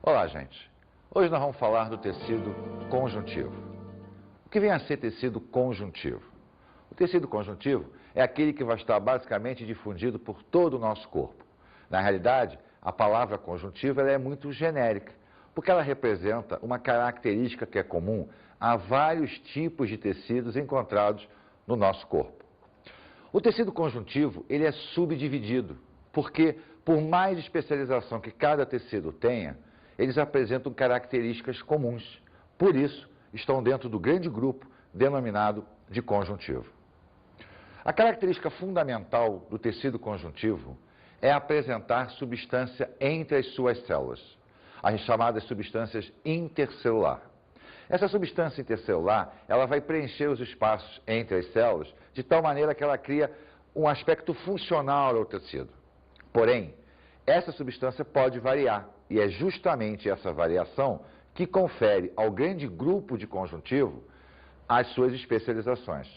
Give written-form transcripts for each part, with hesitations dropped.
Olá, gente. Hoje nós vamos falar do tecido conjuntivo. O que vem a ser tecido conjuntivo? O tecido conjuntivo é aquele que vai estar basicamente difundido por todo o nosso corpo. Na realidade, a palavra conjuntivo ela é muito genérica, porque ela representa uma característica que é comum a vários tipos de tecidos encontrados no nosso corpo. O tecido conjuntivo ele é subdividido, porque por mais especialização que cada tecido tenha, eles apresentam características comuns. Por isso, estão dentro do grande grupo denominado de conjuntivo. A característica fundamental do tecido conjuntivo é apresentar substância entre as suas células, as chamadas substâncias intercelular. Essa substância intercelular, ela vai preencher os espaços entre as células de tal maneira que ela cria um aspecto funcional ao tecido. Porém, essa substância pode variar, e é justamente essa variação que confere ao grande grupo de conjuntivo as suas especializações.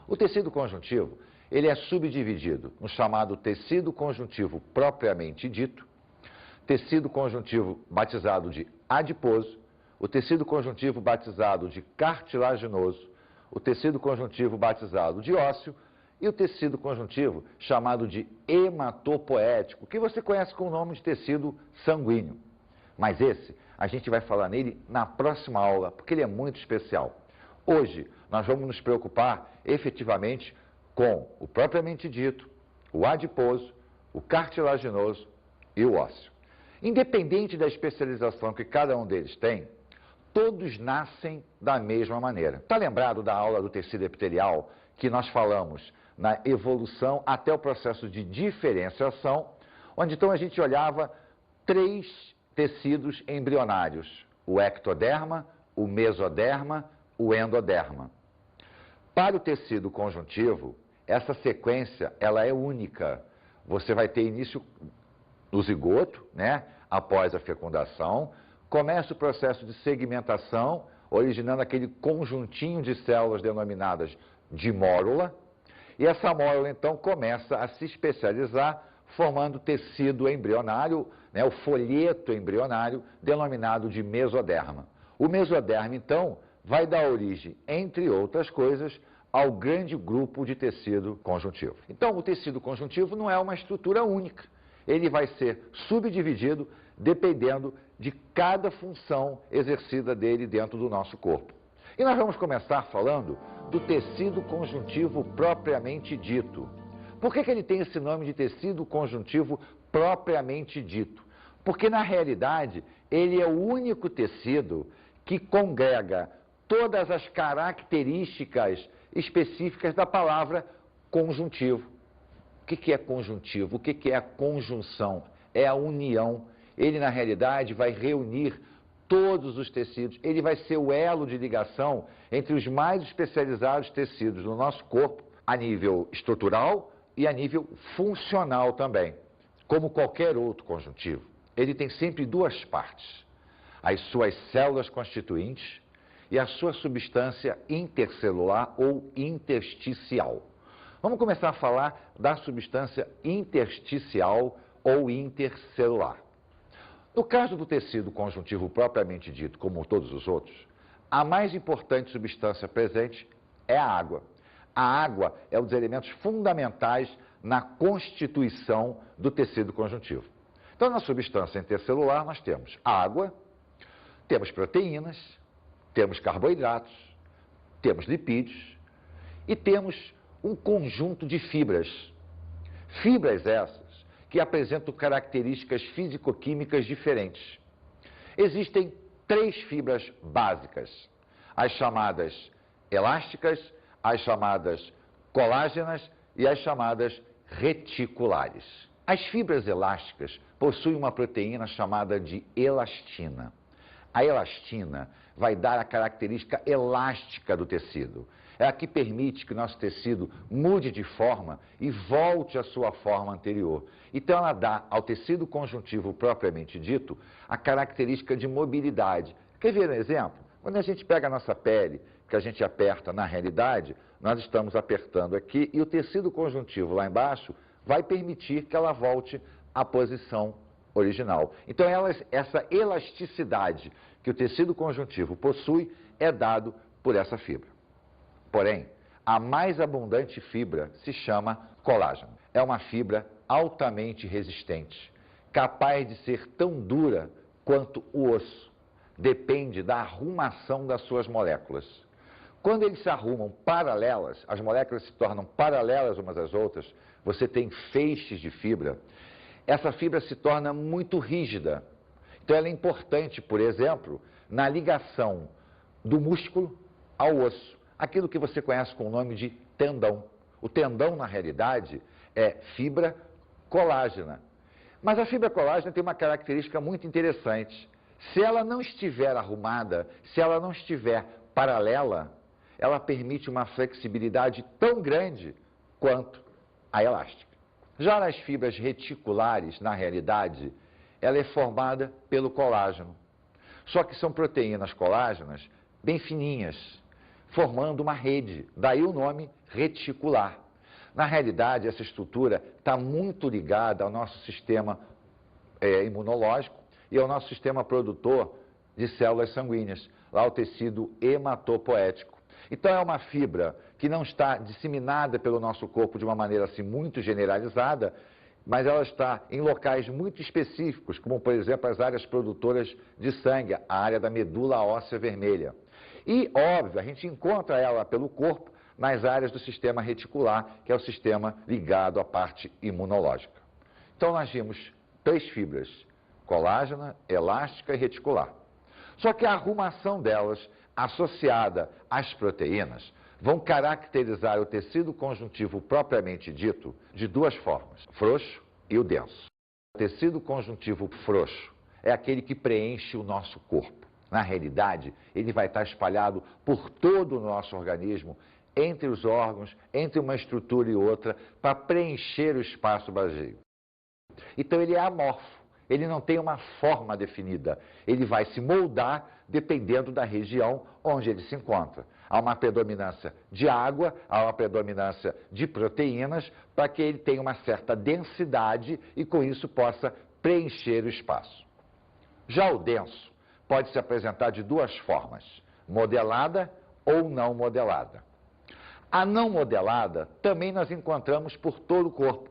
O tecido conjuntivo, ele é subdividido no chamado tecido conjuntivo propriamente dito, tecido conjuntivo batizado de adiposo, o tecido conjuntivo batizado de cartilaginoso, o tecido conjuntivo batizado de ósseo e o tecido conjuntivo chamado de hematopoético, que você conhece com o nome de tecido sanguíneo. Mas esse, a gente vai falar nele na próxima aula, porque ele é muito especial. Hoje, nós vamos nos preocupar efetivamente com o propriamente dito, o adiposo, o cartilaginoso e o ósseo. Independente da especialização que cada um deles tem, todos nascem da mesma maneira. Está lembrado da aula do tecido epitelial que nós falamos na evolução até o processo de diferenciação, onde então a gente olhava três tecidos embrionários, o ectoderma, o mesoderma, o endoderma. Para o tecido conjuntivo, essa sequência ela é única. Você vai ter início no zigoto, né? Após a fecundação, começa o processo de segmentação, originando aquele conjuntinho de células denominadas de mórula, e essa mórula, então, começa a se especializar, formando tecido embrionário, né, o folheto embrionário, denominado de mesoderma. O mesoderma, então, vai dar origem, entre outras coisas, ao grande grupo de tecido conjuntivo. Então, o tecido conjuntivo não é uma estrutura única. Ele vai ser subdividido dependendo de cada função exercida dele dentro do nosso corpo. E nós vamos começar falando do tecido conjuntivo propriamente dito. Por que ele tem esse nome de tecido conjuntivo propriamente dito? Porque, na realidade, ele é o único tecido que congrega todas as características específicas da palavra conjuntivo. O que é conjuntivo? O que é a conjunção? É a união. Ele, na realidade, vai reunir todos os tecidos. Ele vai ser o elo de ligação entre os mais especializados tecidos no nosso corpo, a nível estrutural e a nível funcional também. Como qualquer outro conjuntivo, ele tem sempre duas partes: as suas células constituintes e a sua substância intercelular ou intersticial. Vamos começar a falar da substância intersticial ou intercelular. No caso do tecido conjuntivo propriamente dito, como todos os outros, a mais importante substância presente é a água. A água é um dos elementos fundamentais na constituição do tecido conjuntivo. Então, na substância intercelular, nós temos água, temos proteínas, temos carboidratos, temos lipídios e temos um conjunto de fibras. Fibras essas que apresentam características físico-químicas diferentes. Existem três fibras básicas: as chamadas elásticas, as chamadas colágenas e as chamadas reticulares. As fibras elásticas possuem uma proteína chamada de elastina. A elastina vai dar a característica elástica do tecido. É a que permite que o nosso tecido mude de forma e volte à sua forma anterior. Então, ela dá ao tecido conjuntivo propriamente dito a característica de mobilidade. Quer ver um exemplo? Quando a gente pega a nossa pele, que a gente aperta na realidade, nós estamos apertando aqui e o tecido conjuntivo lá embaixo vai permitir que ela volte à posição original. Então, essa elasticidade que o tecido conjuntivo possui é dado por essa fibra. Porém, a mais abundante fibra se chama colágeno. É uma fibra altamente resistente, capaz de ser tão dura quanto o osso. Depende da arrumação das suas moléculas. Quando eles se arrumam paralelas, as moléculas se tornam paralelas umas às outras, você tem feixes de fibra, essa fibra se torna muito rígida. Então ela é importante, por exemplo, na ligação do músculo ao osso, aquilo que você conhece com o nome de tendão. O tendão, na realidade, é fibra colágena. Mas a fibra colágena tem uma característica muito interessante. Se ela não estiver arrumada, se ela não estiver paralela, ela permite uma flexibilidade tão grande quanto a elástica. Já nas fibras reticulares, na realidade, ela é formada pelo colágeno. Só que são proteínas colágenas bem fininhas, formando uma rede, daí o nome reticular. Na realidade, essa estrutura está muito ligada ao nosso sistema imunológico e ao nosso sistema produtor de células sanguíneas, lá o tecido hematopoético. Então é uma fibra que não está disseminada pelo nosso corpo de uma maneira assim muito generalizada, mas ela está em locais muito específicos, como por exemplo as áreas produtoras de sangue, a área da medula óssea vermelha. E, óbvio, a gente encontra ela pelo corpo nas áreas do sistema reticular, que é o sistema ligado à parte imunológica. Então nós vimos 3 fibras, colágena, elástica e reticular. Só que a arrumação delas, associada às proteínas, vão caracterizar o tecido conjuntivo propriamente dito de 2 formas, frouxo e o denso. O tecido conjuntivo frouxo é aquele que preenche o nosso corpo. Na realidade, ele vai estar espalhado por todo o nosso organismo, entre os órgãos, entre uma estrutura e outra, para preencher o espaço vazio. Então ele é amorfo, ele não tem uma forma definida, ele vai se moldar dependendo da região onde ele se encontra. Há uma predominância de água, há uma predominância de proteínas, para que ele tenha uma certa densidade e com isso possa preencher o espaço. Já o denso pode se apresentar de 2 formas, modelada ou não modelada. A não modelada também nós encontramos por todo o corpo.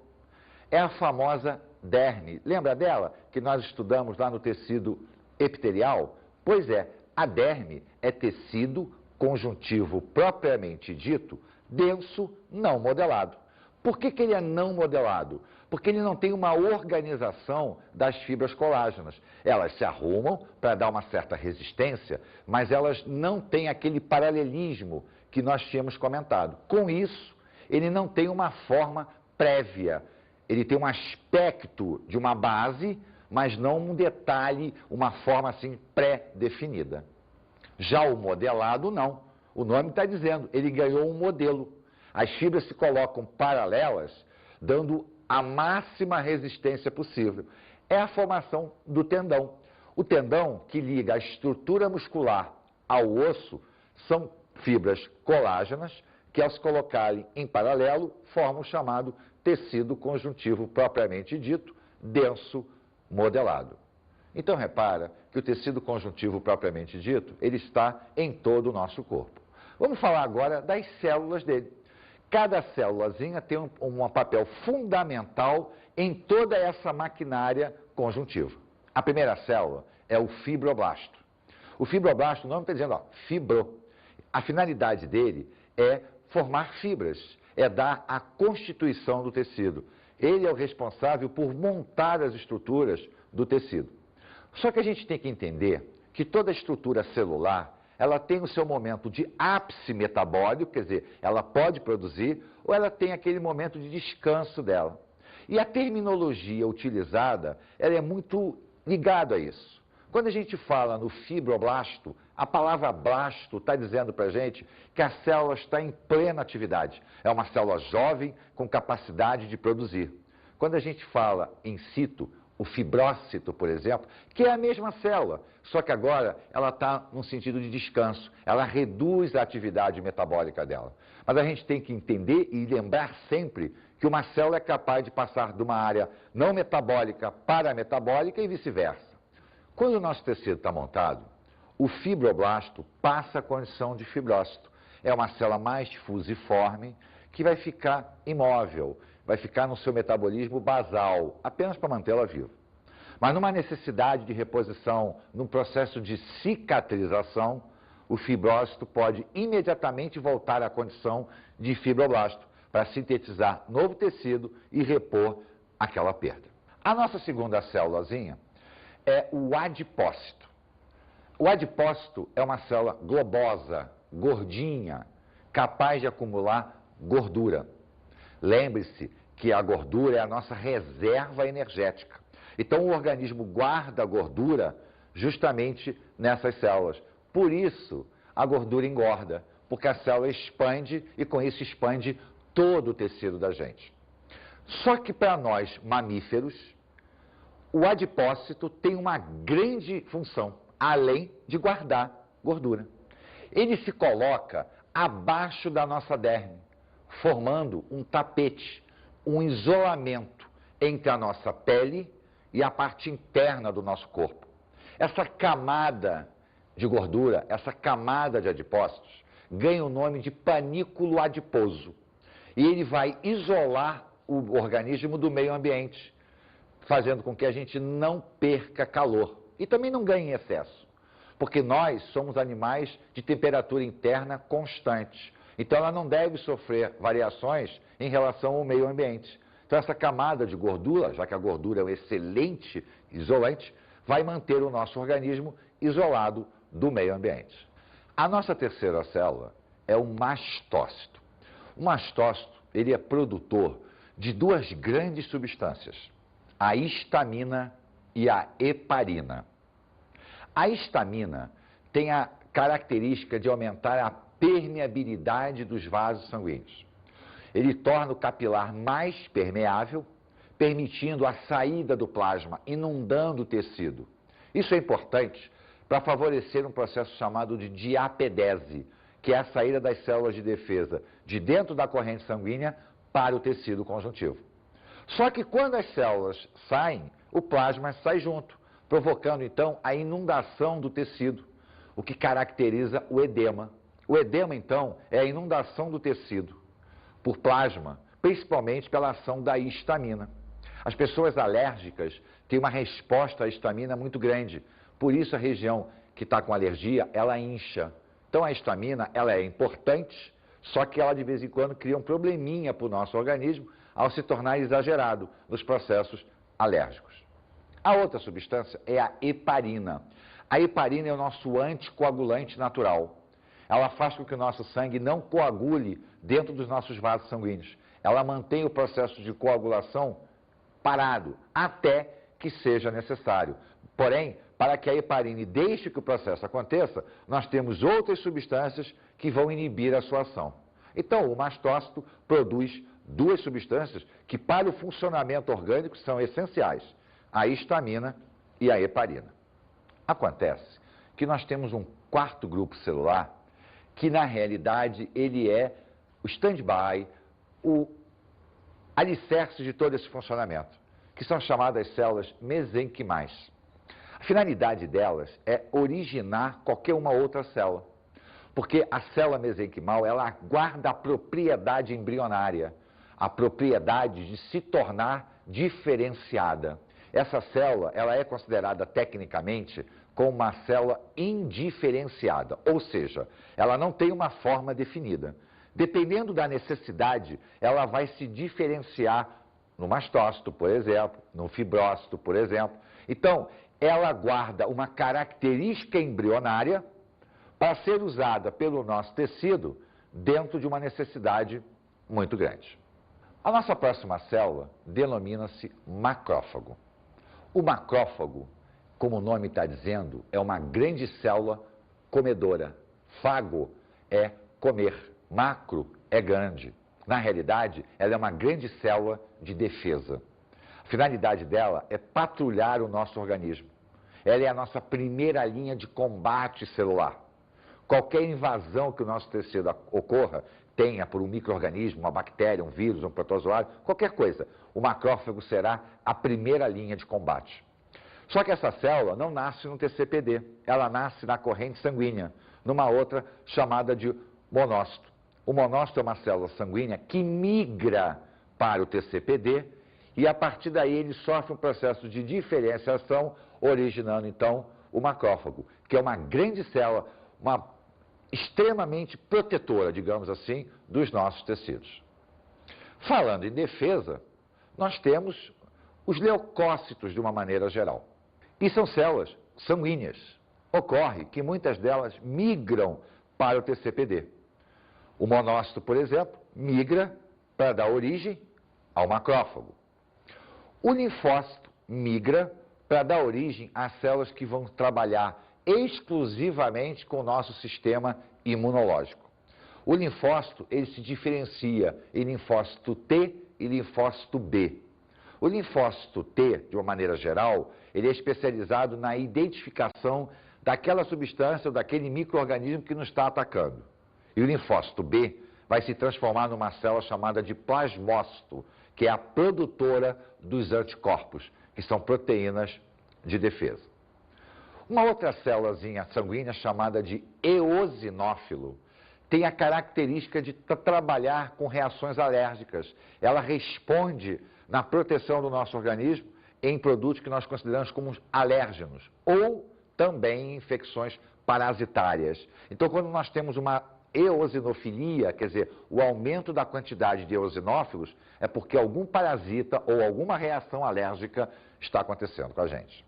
É a famosa derme. Lembra dela que nós estudamos lá no tecido epitelial? Pois é, a derme é tecido conjuntivo propriamente dito, denso, não modelado. Por que ele é não modelado? Porque ele não tem uma organização das fibras colágenas. Elas se arrumam para dar uma certa resistência, mas elas não têm aquele paralelismo que nós tínhamos comentado. Com isso, ele não tem uma forma prévia. Ele tem um aspecto de uma base, mas não um detalhe, uma forma assim pré-definida. Já o modelado, não. O nome está dizendo, ele ganhou um modelo. As fibras se colocam paralelas, dando a máxima resistência possível. É a formação do tendão. O tendão que liga a estrutura muscular ao osso são fibras colágenas, que ao se colocarem em paralelo, formam o chamado tecido conjuntivo propriamente dito, denso, modelado. Então repara que o tecido conjuntivo propriamente dito, ele está em todo o nosso corpo. Vamos falar agora das células dele. Cada célulazinha tem um papel fundamental em toda essa maquinária conjuntiva. A primeira célula é o fibroblasto. O fibroblasto, o nome está dizendo, ó, fibro. A finalidade dele é formar fibras, é dar a constituição do tecido. Ele é o responsável por montar as estruturas do tecido. Só que a gente tem que entender que toda estrutura celular, ela tem o seu momento de ápice metabólico, quer dizer, ela pode produzir, ou ela tem aquele momento de descanso dela. E a terminologia utilizada, ela é muito ligada a isso. Quando a gente fala no fibroblasto, a palavra blasto está dizendo para a gente que a célula está em plena atividade. É uma célula jovem com capacidade de produzir. Quando a gente fala in situ, o fibrócito, por exemplo, que é a mesma célula, só que agora ela está num sentido de descanso, ela reduz a atividade metabólica dela. Mas a gente tem que entender e lembrar sempre que uma célula é capaz de passar de uma área não metabólica para a metabólica e vice-versa. Quando o nosso tecido está montado, o fibroblasto passa a condição de fibrócito. É uma célula mais fusiforme que vai ficar imóvel, vai ficar no seu metabolismo basal, apenas para mantê-la viva. Mas numa necessidade de reposição, num processo de cicatrização, o fibrócito pode imediatamente voltar à condição de fibroblasto para sintetizar novo tecido e repor aquela perda. A nossa segunda célulazinha é o adipócito. O adipócito é uma célula globosa, gordinha, capaz de acumular gordura. Lembre-se que a gordura é a nossa reserva energética. Então o organismo guarda a gordura justamente nessas células. Por isso a gordura engorda, porque a célula expande e com isso expande todo o tecido da gente. Só que para nós mamíferos, o adipócito tem uma grande função, além de guardar gordura. Ele se coloca abaixo da nossa derme, formando um tapete, um isolamento entre a nossa pele e a parte interna do nosso corpo. Essa camada de gordura, essa camada de adipócitos, ganha o nome de panículo adiposo. E ele vai isolar o organismo do meio ambiente, fazendo com que a gente não perca calor e também não ganhe em excesso. Porque nós somos animais de temperatura interna constante. Então ela não deve sofrer variações em relação ao meio ambiente. Então essa camada de gordura, já que a gordura é um excelente isolante, vai manter o nosso organismo isolado do meio ambiente. A nossa terceira célula é o mastócito. O mastócito, ele é produtor de duas grandes substâncias, a histamina e a heparina. A histamina tem a característica de aumentar a permeabilidade dos vasos sanguíneos. Ele torna o capilar mais permeável, permitindo a saída do plasma, inundando o tecido. Isso é importante para favorecer um processo chamado de diapedese, que é a saída das células de defesa de dentro da corrente sanguínea para o tecido conjuntivo. Só que quando as células saem, o plasma sai junto, provocando então a inundação do tecido, o que caracteriza o edema. O edema, então, é a inundação do tecido por plasma, principalmente pela ação da histamina. As pessoas alérgicas têm uma resposta à histamina muito grande, por isso a região que está com alergia, ela incha. Então a histamina, ela é importante, só que ela de vez em quando cria um probleminha para o nosso organismo ao se tornar exagerado nos processos alérgicos. A outra substância é a heparina. A heparina é o nosso anticoagulante natural. Ela faz com que o nosso sangue não coagule dentro dos nossos vasos sanguíneos. Ela mantém o processo de coagulação parado, até que seja necessário. Porém, para que a heparina deixe que o processo aconteça, nós temos outras substâncias que vão inibir a sua ação. Então, o mastócito produz duas substâncias que, para o funcionamento orgânico, são essenciais: a histamina e a heparina. Acontece que nós temos um quarto grupo celular que, na realidade, ele é o stand-by, o alicerce de todo esse funcionamento, que são chamadas células mesenquimais. A finalidade delas é originar qualquer uma outra célula, porque a célula mesenquimal, ela guarda a propriedade embrionária, a propriedade de se tornar diferenciada. Essa célula, ela é considerada tecnicamente como uma célula indiferenciada, ou seja, ela não tem uma forma definida. Dependendo da necessidade, ela vai se diferenciar no mastócito, por exemplo, no fibrócito, por exemplo. Então, ela guarda uma característica embrionária para ser usada pelo nosso tecido dentro de uma necessidade muito grande. A nossa próxima célula denomina-se macrófago. O macrófago, como o nome está dizendo, é uma grande célula comedora. Fago é comer, macro é grande. Na realidade, ela é uma grande célula de defesa. A finalidade dela é patrulhar o nosso organismo. Ela é a nossa primeira linha de combate celular. Qualquer invasão que o nosso tecido ocorra, tenha por um micro-organismo, uma bactéria, um vírus, um protozoário, qualquer coisa, o macrófago será a primeira linha de combate. Só que essa célula não nasce no TCPD, ela nasce na corrente sanguínea, numa outra chamada de monócito. O monócito é uma célula sanguínea que migra para o TCPD e a partir daí ele sofre um processo de diferenciação, originando então o macrófago, que é uma grande célula, extremamente protetora, digamos assim, dos nossos tecidos. Falando em defesa, nós temos os leucócitos de uma maneira geral. E são células sanguíneas. Ocorre que muitas delas migram para o TCPD. O monócito, por exemplo, migra para dar origem ao macrófago. O linfócito migra para dar origem às células que vão trabalhar exclusivamente com o nosso sistema imunológico. O linfócito, ele se diferencia em linfócito T e linfócito B. O linfócito T, de uma maneira geral, ele é especializado na identificação daquela substância ou daquele micro-organismo que nos está atacando. E o linfócito B vai se transformar numa célula chamada de plasmócito, que é a produtora dos anticorpos, que são proteínas de defesa. Uma outra célulazinha sanguínea chamada de eosinófilo tem a característica de trabalhar com reações alérgicas. Ela responde na proteção do nosso organismo em produtos que nós consideramos como alérgenos ou também em infecções parasitárias. Então, quando nós temos uma eosinofilia, quer dizer, o aumento da quantidade de eosinófilos, é porque algum parasita ou alguma reação alérgica está acontecendo com a gente.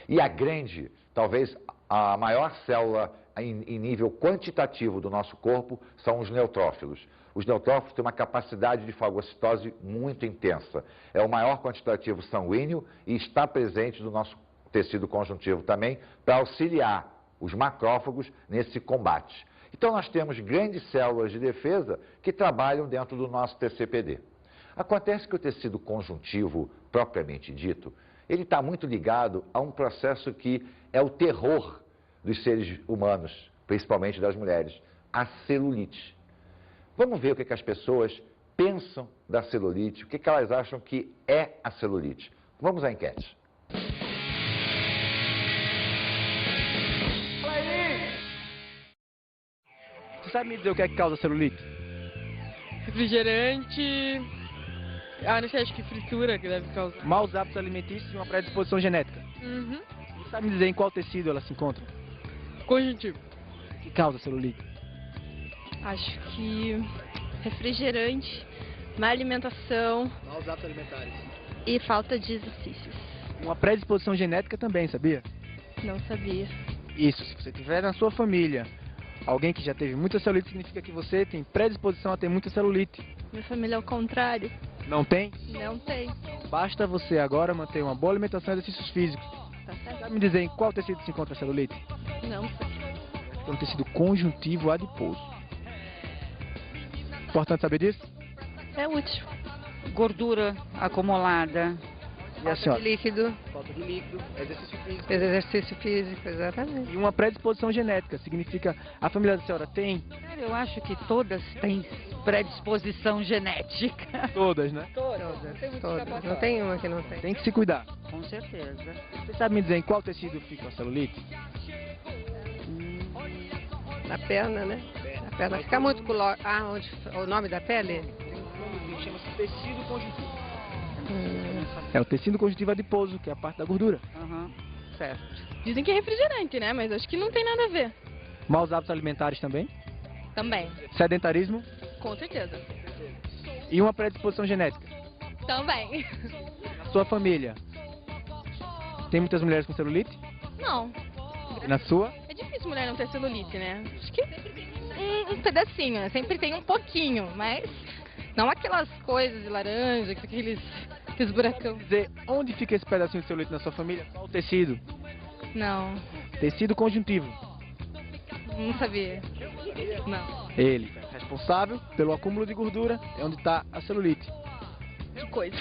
E a grande, talvez a maior célula em nível quantitativo do nosso corpo são os neutrófilos. Os neutrófilos têm uma capacidade de fagocitose muito intensa. É o maior quantitativo sanguíneo e está presente no nosso tecido conjuntivo também para auxiliar os macrófagos nesse combate. Então nós temos grandes células de defesa que trabalham dentro do nosso TCPD. Acontece que o tecido conjuntivo, propriamente dito, ele está muito ligado a um processo que é o terror dos seres humanos, principalmente das mulheres, a celulite. Vamos ver o que as pessoas pensam da celulite, o que elas acham que é a celulite. Vamos à enquete. Você sabe me dizer o que é que causa celulite? Refrigerante. Ah, não sei, acho que fritura que deve causar. Maus hábitos alimentícios e uma predisposição genética. Uhum. Você sabe me dizer em qual tecido ela se encontra? Conjuntivo. O que causa celulite? Acho que refrigerante, má alimentação Maus hábitos alimentares. e falta de exercícios. Uma predisposição genética também, sabia? Não sabia. Isso, se você tiver na sua família alguém que já teve muita celulite, significa que você tem predisposição a ter muita celulite. Minha família é o contrário. Não tem? Não tem. Basta você agora manter uma boa alimentação e exercícios físicos. Tá certo? Sabe me dizer em qual tecido se encontra a celulite? Não sei. É um tecido conjuntivo adiposo. Importante saber disso? É útil. Gordura acumulada. E a senhora? Líquido, Falta de líquido, exercício físico. exercício físico, exatamente. E uma predisposição genética, significa a família da senhora tem? Cara, eu acho que todas têm predisposição genética. Todas, né? Todas. Não tem uma que não tem. Tem que se cuidar. Com certeza. Você sabe me dizer em qual tecido fica a celulite? Na perna, né? Na perna. Fica muito com onde o nome da pele? Chama-se tecido conjuntivo. É o tecido conjuntivo adiposo, que é a parte da gordura. Uhum. Certo. Dizem que é refrigerante, né? Mas acho que não tem nada a ver. Maus hábitos alimentares também. Também. Sedentarismo Com certeza. e uma predisposição genética. Também. Na sua família, tem muitas mulheres com celulite? Não. E na sua? É difícil mulher não ter celulite, né? Acho que um pedacinho, né? Sempre tem um pouquinho, mas não aquelas coisas de laranja, aqueles buracão. Dizer onde fica esse pedacinho de celulite na sua família? Qual o tecido? Não, Tecido conjuntivo. não sabia. Não. Ele é responsável pelo acúmulo de gordura, é onde está a celulite. Que coisa.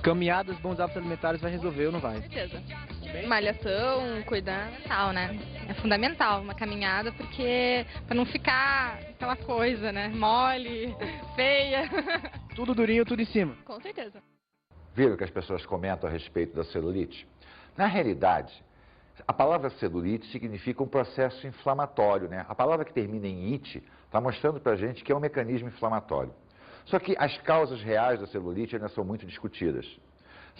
Caminhadas, bons hábitos alimentares vai resolver ou não vai? Com certeza. Malhação, cuidar. Fundamental, né? É fundamental uma caminhada, porque para não ficar aquela coisa, né? Mole, feia. Tudo durinho, tudo em cima. Com certeza. Viram que as pessoas comentam a respeito da celulite? Na realidade, a palavra celulite significa um processo inflamatório, né? A palavra que termina em ite está mostrando para a gente que é um mecanismo inflamatório. Só que as causas reais da celulite ainda são muito discutidas.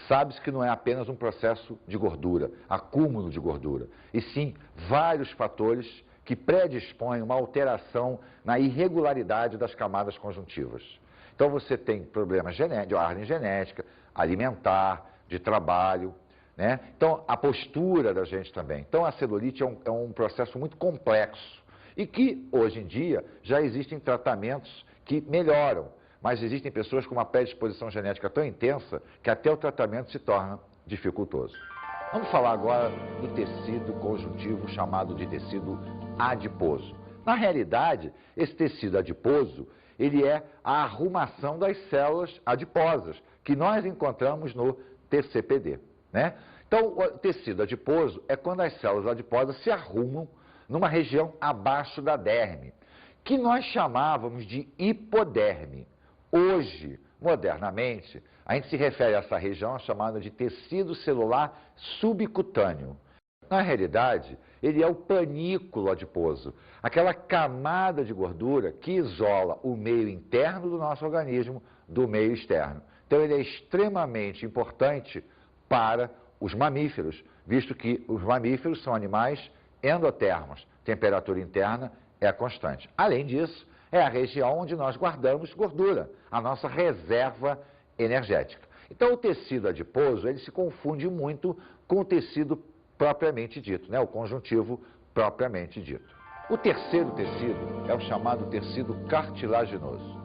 Sabe-se que não é apenas um processo de gordura, acúmulo de gordura, e sim vários fatores que predispõem uma alteração na irregularidade das camadas conjuntivas. Então você tem problemas de ordem genética, alimentar, de trabalho, né? Então a postura da gente também. Então a celulite é um processo muito complexo e que hoje em dia já existem tratamentos que melhoram. Mas existem pessoas com uma predisposição genética tão intensa que até o tratamento se torna dificultoso. Vamos falar agora do tecido conjuntivo chamado de tecido adiposo. Na realidade, esse tecido adiposo, ele é a arrumação das células adiposas, que nós encontramos no TCPD, né? Então, o tecido adiposo é quando as células adiposas se arrumam numa região abaixo da derme, que nós chamávamos de hipoderme. Hoje, modernamente, a gente se refere a essa região chamada de tecido celular subcutâneo. Na realidade, ele é o panículo adiposo, aquela camada de gordura que isola o meio interno do nosso organismo do meio externo. Então, ele é extremamente importante para os mamíferos, visto que os mamíferos são animais endotermos, temperatura interna é constante. Além disso, é a região onde nós guardamos gordura, a nossa reserva energética. Então, o tecido adiposo, ele se confunde muito com o tecido propriamente dito, né? O conjuntivo propriamente dito. O terceiro tecido é o chamado tecido cartilaginoso.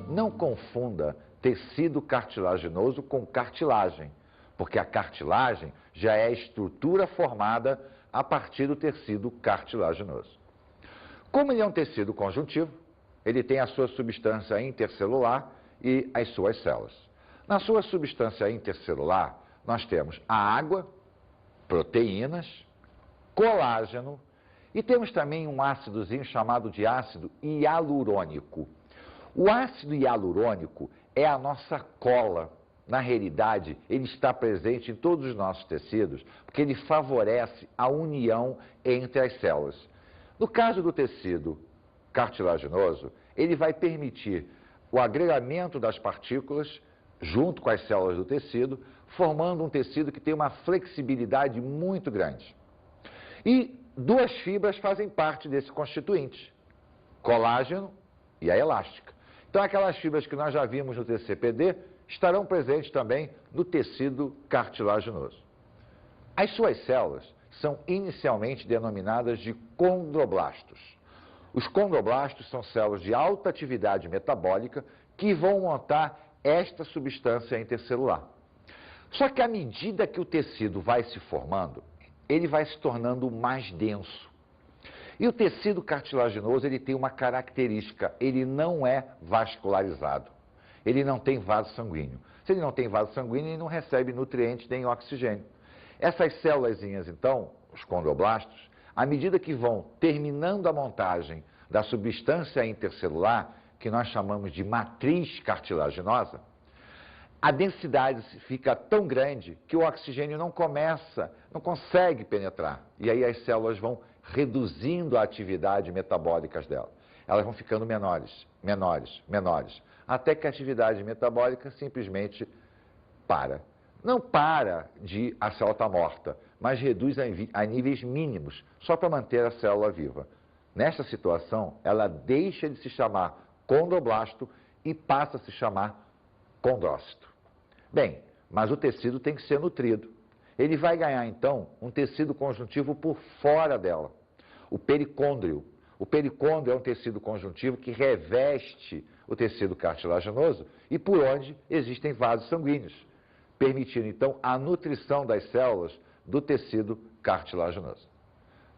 Não confunda tecido cartilaginoso com cartilagem, porque a cartilagem já é a estrutura formada a partir do tecido cartilaginoso. Como ele é um tecido conjuntivo, ele tem a sua substância intercelular e as suas células. Na sua substância intercelular, nós temos a água, proteínas, colágeno e temos também um ácidozinho chamado de ácido hialurônico. O ácido hialurônico é a nossa cola. Na realidade, ele está presente em todos os nossos tecidos, porque ele favorece a união entre as células. No caso do tecido cartilaginoso, ele vai permitir o agregamento das partículas junto com as células do tecido, formando um tecido que tem uma flexibilidade muito grande. E duas fibras fazem parte desse constituinte, colágeno e a elástica. Então, aquelas fibras que nós já vimos no TCPD estarão presentes também no tecido cartilaginoso. As suas células são inicialmente denominadas de condroblastos. Os condroblastos são células de alta atividade metabólica que vão montar esta substância intercelular. Só que à medida que o tecido vai se formando, ele vai se tornando mais denso. E o tecido cartilaginoso, ele tem uma característica, ele não é vascularizado. Ele não tem vaso sanguíneo. Se ele não tem vaso sanguíneo, ele não recebe nutrientes nem oxigênio. Essas células, então, os condroblastos, à medida que vão terminando a montagem da substância intercelular, que nós chamamos de matriz cartilaginosa, a densidade fica tão grande que o oxigênio não consegue penetrar. E aí as células vão reduzindo a atividade metabólica dela. Elas vão ficando menores, menores, menores, até que a atividade metabólica simplesmente para. Não para de a célula estar morta, mas reduz a níveis mínimos, só para manter a célula viva. Nesta situação, ela deixa de se chamar condroblasto e passa a se chamar condrócito. Bem, mas o tecido tem que ser nutrido. Ele vai ganhar, então, um tecido conjuntivo por fora dela, o pericôndrio. O pericôndrio é um tecido conjuntivo que reveste o tecido cartilaginoso e por onde existem vasos sanguíneos, permitindo, então, a nutrição das células do tecido cartilaginoso.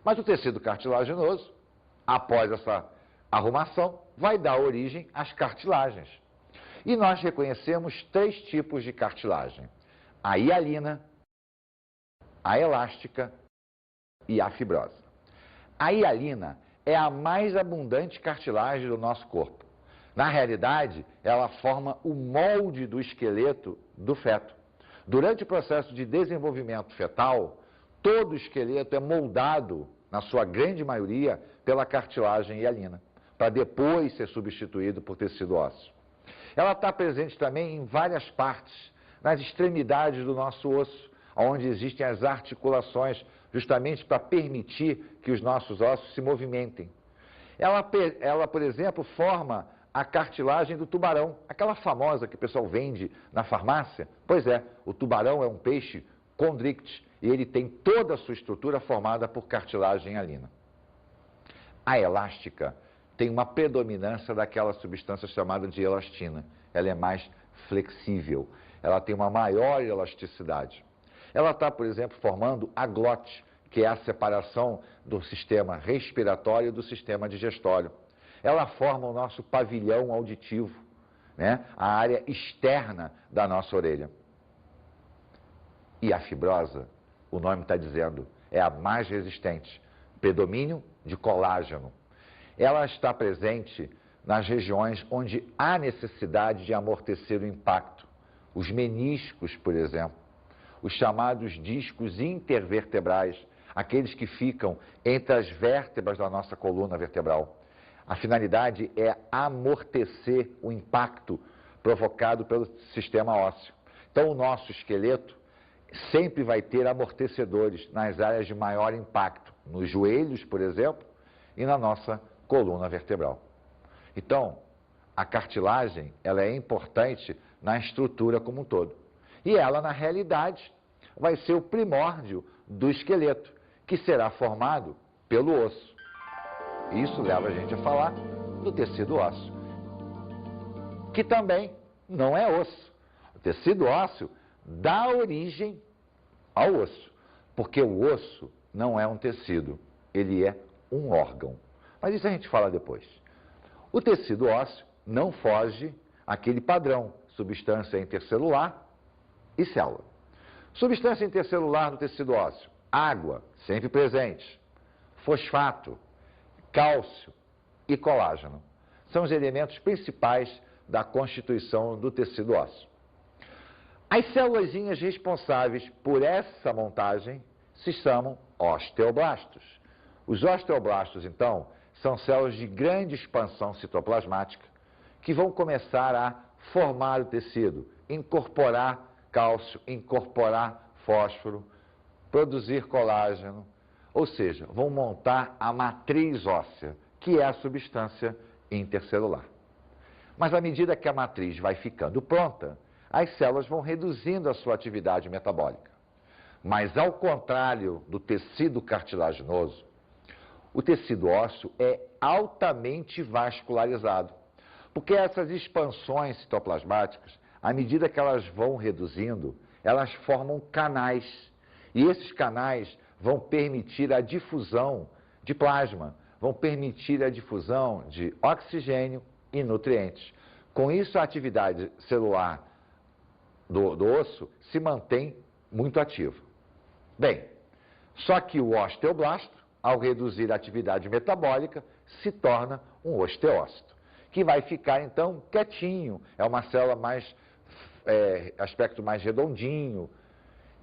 Mas o tecido cartilaginoso, após essa arrumação, vai dar origem às cartilagens. E nós reconhecemos 3 tipos de cartilagem: a hialina, a elástica e a fibrosa. A hialina é a mais abundante cartilagem do nosso corpo. Na realidade, ela forma o molde do esqueleto do feto. Durante o processo de desenvolvimento fetal, todo o esqueleto é moldado, na sua grande maioria, pela cartilagem hialina, para depois ser substituído por tecido ósseo. Ela está presente também em várias partes, nas extremidades do nosso osso, onde existem as articulações, justamente para permitir que os nossos ossos se movimentem. Ela, por exemplo, forma a cartilagem do tubarão, aquela famosa que o pessoal vende na farmácia. Pois é, o tubarão é um peixe condricte e ele tem toda a sua estrutura formada por cartilagem hialina. A elástica tem uma predominância daquela substância chamada de elastina. Ela é mais flexível, ela tem uma maior elasticidade. Ela está, por exemplo, formando a glote, que é a separação do sistema respiratório e do sistema digestório. Ela forma o nosso pavilhão auditivo, né? A área externa da nossa orelha. E a fibrosa, o nome está dizendo, é a mais resistente, predomínio de colágeno. Ela está presente nas regiões onde há necessidade de amortecer o impacto. Os meniscos, por exemplo, os chamados discos intervertebrais, aqueles que ficam entre as vértebras da nossa coluna vertebral. A finalidade é amortecer o impacto provocado pelo sistema ósseo. Então, o nosso esqueleto sempre vai ter amortecedores nas áreas de maior impacto, nos joelhos, por exemplo, e na nossa coluna vertebral. Então, a cartilagem, ela é importante na estrutura como um todo. E ela, na realidade, vai ser o primórdio do esqueleto, que será formado pelo osso. Isso leva a gente a falar do tecido ósseo, que também não é osso. O tecido ósseo dá origem ao osso, porque o osso não é um tecido, ele é um órgão. Mas isso a gente fala depois. O tecido ósseo não foge àquele padrão, substância intercelular e célula. Substância intercelular do tecido ósseo: água, sempre presente, fosfato, cálcio e colágeno. São os elementos principais da constituição do tecido ósseo. As célulazinhas responsáveis por essa montagem se chamam osteoblastos. Os osteoblastos, então, são células de grande expansão citoplasmática que vão começar a formar o tecido, incorporar cálcio, incorporar fósforo, produzir colágeno, ou seja, vão montar a matriz óssea, que é a substância intercelular. Mas à medida que a matriz vai ficando pronta, as células vão reduzindo a sua atividade metabólica. Mas ao contrário do tecido cartilaginoso, o tecido ósseo é altamente vascularizado, porque essas expansões citoplasmáticas, à medida que elas vão reduzindo, elas formam canais, e esses canais vão permitir a difusão de plasma, vão permitir a difusão de oxigênio e nutrientes. Com isso, a atividade celular do osso se mantém muito ativa. Bem, só que o osteoblasto, ao reduzir a atividade metabólica, se torna um osteócito, que vai ficar, então, quietinho. É uma célula mais, aspecto mais redondinho,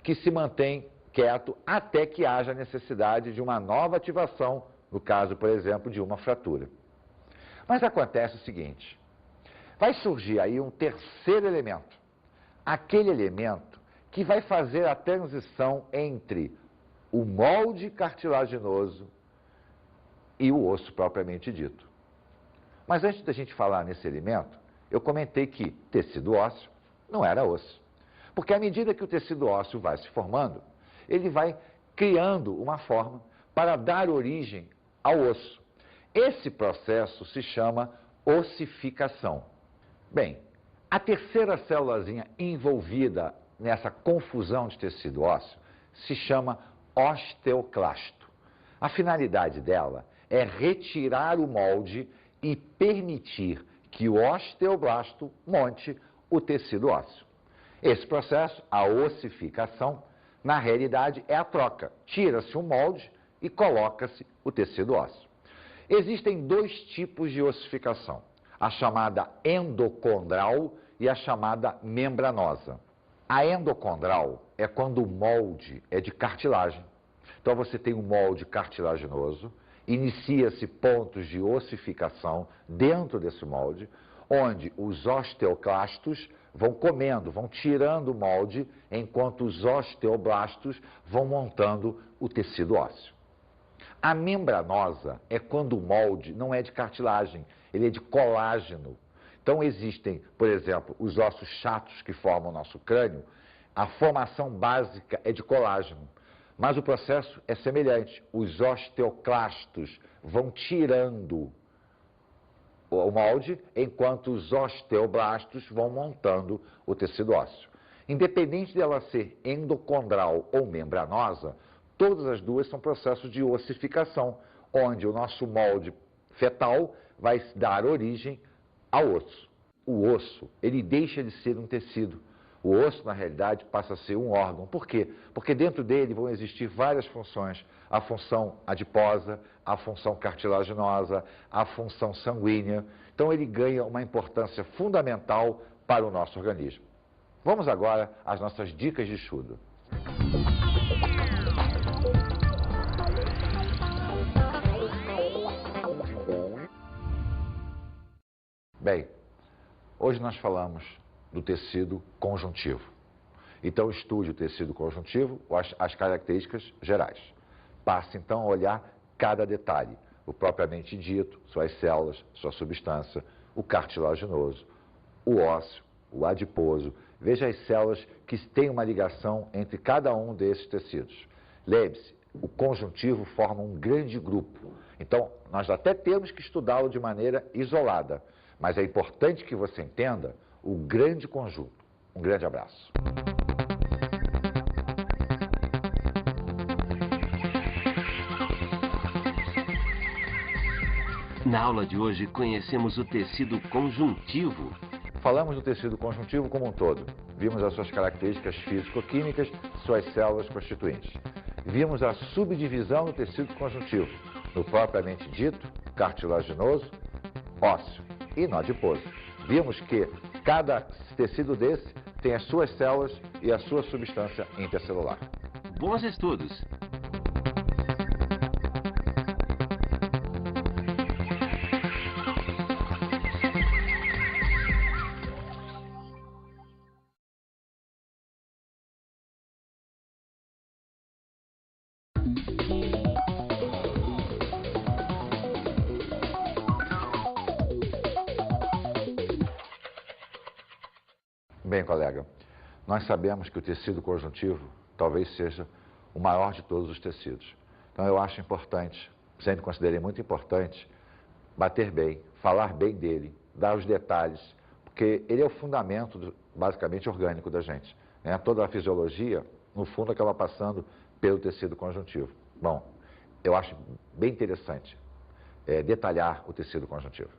que se mantém quieto até que haja necessidade de uma nova ativação, no caso, por exemplo, de uma fratura. Mas acontece o seguinte: vai surgir aí um terceiro elemento, aquele elemento que vai fazer a transição entre o molde cartilaginoso e o osso propriamente dito. Mas antes da gente falar nesse elemento, eu comentei que tecido ósseo não era osso. Porque à medida que o tecido ósseo vai se formando, ele vai criando uma forma para dar origem ao osso. Esse processo se chama ossificação. Bem, a terceira célulazinha envolvida nessa confusão de tecido ósseo se chama osteoclasto. A finalidade dela é retirar o molde e permitir que o osteoblasto monte o tecido ósseo. Esse processo, a ossificação, Na realidade, é a troca. Tira-se um molde e coloca-se o tecido ósseo. Existem dois tipos de ossificação, a chamada endocondral e a chamada membranosa. A endocondral é quando o molde é de cartilagem. Então você tem um molde cartilaginoso, inicia-se pontos de ossificação dentro desse molde, onde os osteoclastos vão comendo, vão tirando o molde, enquanto os osteoblastos vão montando o tecido ósseo. A membranosa é quando o molde não é de cartilagem, ele é de colágeno. Então existem, por exemplo, os ossos chatos que formam o nosso crânio, a formação básica é de colágeno, mas o processo é semelhante. Os osteoclastos vão tirando o molde, enquanto os osteoblastos vão montando o tecido ósseo. Independente dela ser endocondral ou membranosa, todas as duas são processos de ossificação, onde o nosso molde fetal vai dar origem ao osso. O osso, ele deixa de ser um tecido. O osso, na realidade, passa a ser um órgão. Por quê? Porque dentro dele vão existir várias funções. A função adiposa, a função cartilaginosa, a função sanguínea. Então ele ganha uma importância fundamental para o nosso organismo. Vamos agora às nossas dicas de estudo. Bem, hoje nós falamos do tecido conjuntivo. Então estude o tecido conjuntivo, as características gerais. Passe então a olhar cada detalhe, o propriamente dito, suas células, sua substância, o cartilaginoso, o ósseo, o adiposo. Veja as células que têm uma ligação entre cada um desses tecidos. Lembre-se, o conjuntivo forma um grande grupo. Então, nós até temos que estudá-lo de maneira isolada, mas é importante que você entenda o grande conjunto. Um grande abraço. Na aula de hoje, conhecemos o tecido conjuntivo. Falamos do tecido conjuntivo como um todo. Vimos as suas características físico-químicas, suas células constituintes. Vimos a subdivisão do tecido conjuntivo, no propriamente dito, cartilaginoso, ósseo e no adiposo. Vimos que cada tecido desse tem as suas células e a sua substância intercelular. Bons estudos! Bem, colega, nós sabemos que o tecido conjuntivo talvez seja o maior de todos os tecidos. Então eu acho importante, sempre considerei muito importante, bater bem, falar bem dele, dar os detalhes, porque ele é o fundamento, basicamente, orgânico da gente. Né? Toda a fisiologia, no fundo, acaba passando pelo tecido conjuntivo. Bom, eu acho bem interessante detalhar o tecido conjuntivo.